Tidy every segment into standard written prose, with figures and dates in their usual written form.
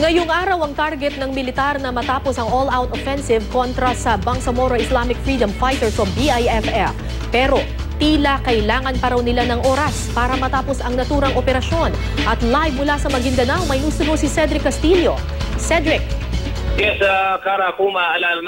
Ngayong araw ang target ng militar na matapos ang all-out offensive kontra sa Bangsamoro Islamic Freedom Fighters o BIFF. Pero tila kailangan pa raw nila ng oras para matapos ang naturang operasyon. At live mula sa Maguindanao, may nusuno si Cedric Castillo. Cedric. Yes, Kara, kung maaalala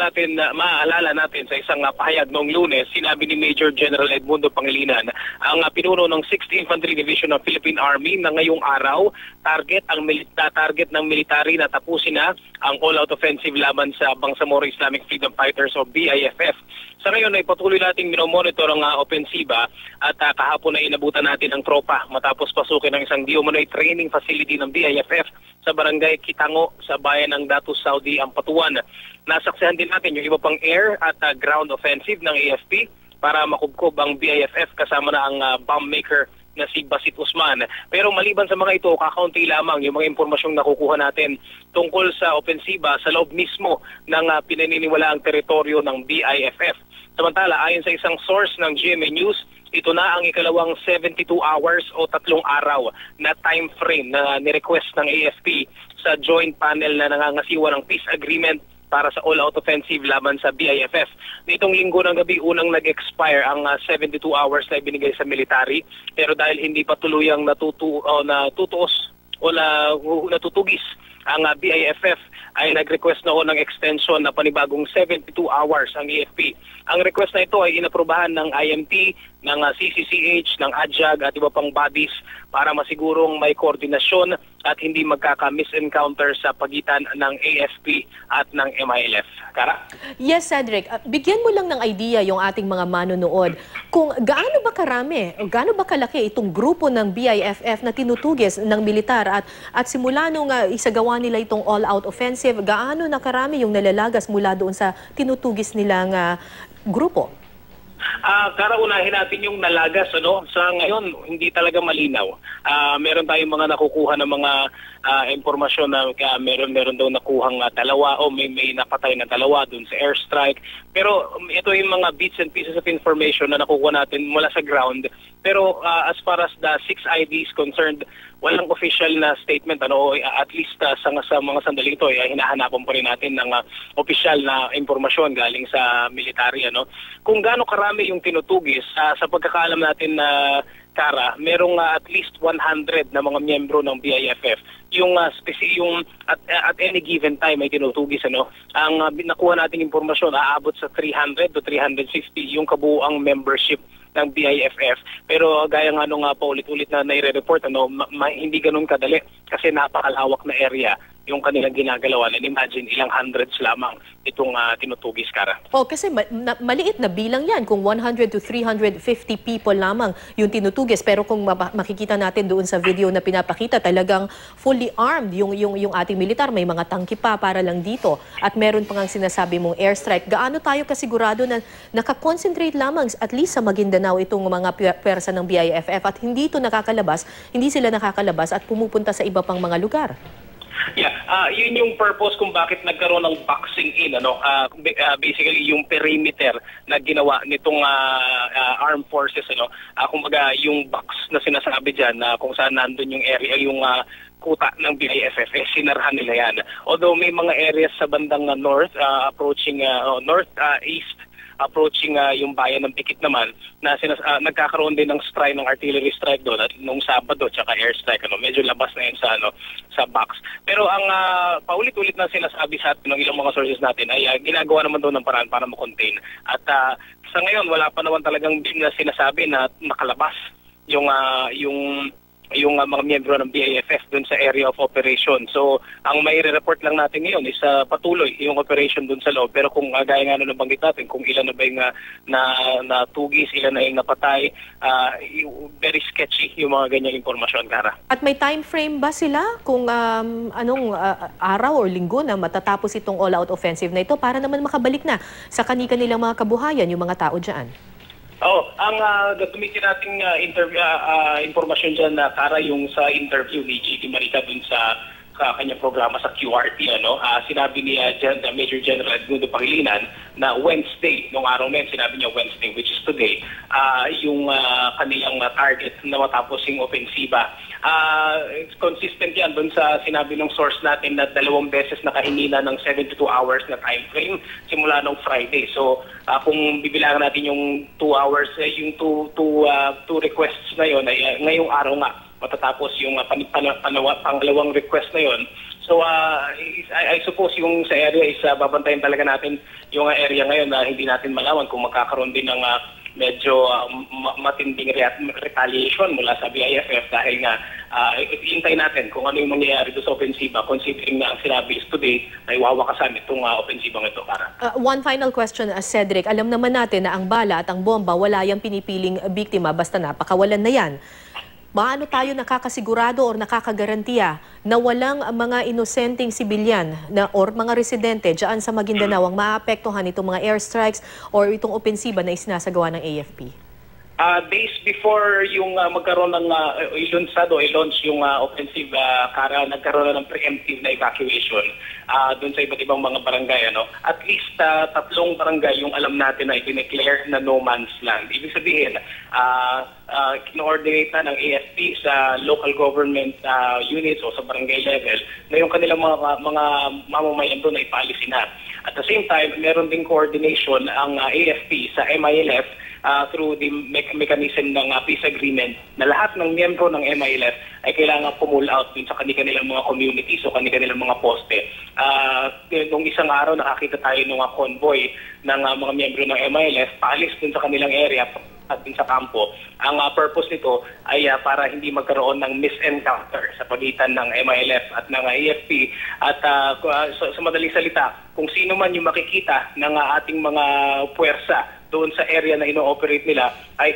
natin sa isang pahayag noong Lunes, sinabi ni Major General Edmundo Pangilinan, ang pinuno ng 6th Infantry Division ng Philippine Army na ngayong araw, target ng military na tapusin na ang all-out offensive laban sa Bangsamoro Islamic Freedom Fighters o BIFF. Sa ngayon ay patuloy nating minomonitor ang opensiba at kahapon ay inabutan natin ang tropa matapos pasukin ng isang di umano'y training facility ng BIFF sa barangay Kitango sa bayan ng Datus Saudi, Ampatuan. Nasaksihan din natin yung iba pang air at ground offensive ng AFP para makubkob ang BIFF kasama na ang bomb maker na si Basit Usman. Pero maliban sa mga ito, kakaunti lamang yung mga impormasyong nakukuha natin tungkol sa opensiba sa loob mismo ng pinaniniwalaang teritoryo ng BIFF. Samantala, ayon sa isang source ng GMA News, ito na ang ikalawang 72 hours o 3 araw na time frame na nirequest ng AFP sa joint panel na nangangasiwa ng peace agreement para sa all-out offensive laban sa BIFF. Nitong linggo ng gabi, unang nag-expire ang 72 hours na ibinigay sa military. Pero dahil hindi pa tuluyang natutugis ang BIFF, ay nag-request noon ng extension na panibagong 72 hours ang AFP. Ang request na ito ay inaprubahan ng IMT, ng CCCH, ng ADJAG at iba pang bodies para masigurong may koordinasyon at hindi magkaka-misencounter sa pagitan ng AFP at ng MILF. Kara? Yes, Cedric. Bigyan mo lang ng idea yung ating mga manonood kung gaano ba karami o gaano ba kalaki itong grupo ng BIFF na tinutugis ng militar at simula nung isagawa nila itong all-out offensive, gaano na karami yung nalalagas mula doon sa tinutugis nilang grupo? Kara, unahin natin yung nalagas. Sa ngayon, hindi talaga malinaw. Meron tayong mga nakukuha ng mga impormasyon na meron daw nakuhang dalawa o may napatay na dalawa dun sa airstrike. Pero ito yung mga bits and pieces of information na nakukuha natin mula sa ground. Pero as far as the 6 IDs concerned, walang official na statement. At least sa mga sandaling ito, hinahanapan pa rin natin ng official na impormasyon galing sa military. Kung gaano karami yung tinutugis, sa pagkakaalam natin na Kara, merong at least 100 na mga miyembro ng BIFF. Yung at any given time ay tinutugis. Ang nakuha nating impormasyon, aabot sa 300 to 350 yung kabuuang membership ng BIFF. Pero gaya nga paulit-ulit na nire-report, hindi ganun kadali kasi napakalawak na area yung kanilang ginagalawan. And imagine, ilang hundreds lamang itong tinutugis, Kara. Kasi maliit na bilang yan kung 100 to 350 people lamang yung tinutugis. Pero kung makikita natin doon sa video na pinapakita, talagang fully armed yung ating militar. May mga tangki pa para lang dito. At meron pang sinasabi mong airstrike. Gaano tayo kasigurado na nakakonsentrate lamang at least sa Maguindanao itong mga pwersa ng BIFF at hindi sila nakakalabas at pumupunta sa iba pang mga lugar? Yeah, yun yung purpose kung bakit nagkaroon ng boxing in. Basically, yung perimeter na ginawa nitong armed forces. Kumbaga, yung box na sinasabi dyan, kung saan nandun yung area, yung kuta ng BIFF, sinarhan nila yan. Although may mga areas sa bandang north, approaching northeast, approaching yung bayan ng Pikit naman na nagkakaroon din ng strike, ng artillery strike doon at nung Sabado tsaka airstrike. Medyo labas na yun sa box. Pero ang paulit-ulit na sinasabi sa atin ng ilang mga sources natin ay ginagawa naman doon ng paraan para ma-contain. At sa ngayon, wala pa naman talagang din na sinasabi na nakalabas yung mga miyembro ng BIFF dun sa area of operation. So, ang may report lang natin ngayon is patuloy yung operation dun sa loob. Pero kung gaya nga nabanggit natin, kung ilan na ba yung natugis, ilan na yung napatay, very sketchy yung mga ganyang impormasyon, Kara. At may time frame ba sila kung anong araw o linggo na matatapos itong all-out offensive na ito para naman makabalik na sa kanilang mga kabuhayan yung mga tao dyan? Ang gagamitin nating informasyon dyan, Kara, yung sa interview ni G.T. Marica dun sa kanyang programa sa QRT. Sinabi ni Major General Edmundo Pangilinan na Wednesday, nung araw na yun, sinabi niya Wednesday, which is today, yung kanilang target na matapos yung opensiba. Consistent yan doon sa sinabi ng source natin na 2 beses nakahingi na ng 72 hours na time frame simula nung Friday. So kung bibilangan natin yung 2 hours, yung two requests na yun, ay ngayong araw nga matatapos yung pangalawang request na yun. So I suppose yung sa area is babantayan talaga natin yung area ngayon na hindi natin malaman kung magkakaroon din ng medyo matinding retaliation mula sa BIFF dahil nga iintay natin kung ano yung mangyayari doon sa opensiba, considering na ang sinabi is today ay wawakasan itong opensibang ito. One final question, Cedric. Alam naman natin na ang bala at ang bomba wala yung pinipiling biktima basta napakawalan na yan. Paano tayo nakakasigurado o nakakagarantiya na walang mga inosenteng sibilyan or mga residente dyan sa Maguindanao ang maapektuhan itong mga airstrikes or itong opensiba na isinasagawa ng AFP? Days before yung magkaroon ng i-launch yung offensive, nagkaroon na ng preemptive na evacuation doon sa iba't ibang mga barangay. At least 3 barangay yung alam natin na i-declare na no man's land. Ibig sabihin, kino-ordinate na ng AFP sa local government units o sa barangay level na yung kanilang mga mamamayan doon ay paalisin na. At the same time, meron ding coordination ang AFP sa MILF through the mechanism ng peace agreement na lahat ng miyembro ng MILF ay kailangan pull out dun sa kanilang mga communities o kanilang mga poste. Nung isang araw nakakita tayo ng convoy ng mga miyembro ng MILF paalis dun sa kanilang area at din sa kampo. Ang purpose nito ay para hindi magkaroon ng misencounter sa pagitan ng MILF at ng AFP. At sa madaling salita, kung sino man yung makikita ng ating mga puwersa doon sa area na ino-operate nila ay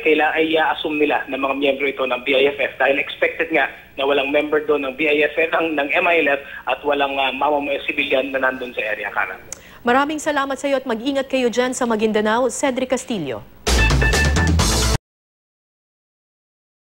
i-assume nila ng mga miyembro ito ng BIFF dahil expected nga na walang member doon ng BIFF ng MILF at walang mamamayan civilian na nandun sa area. Maraming salamat sa iyo at mag-ingat kayo dyan sa Maguindanao. Cedric Castillo.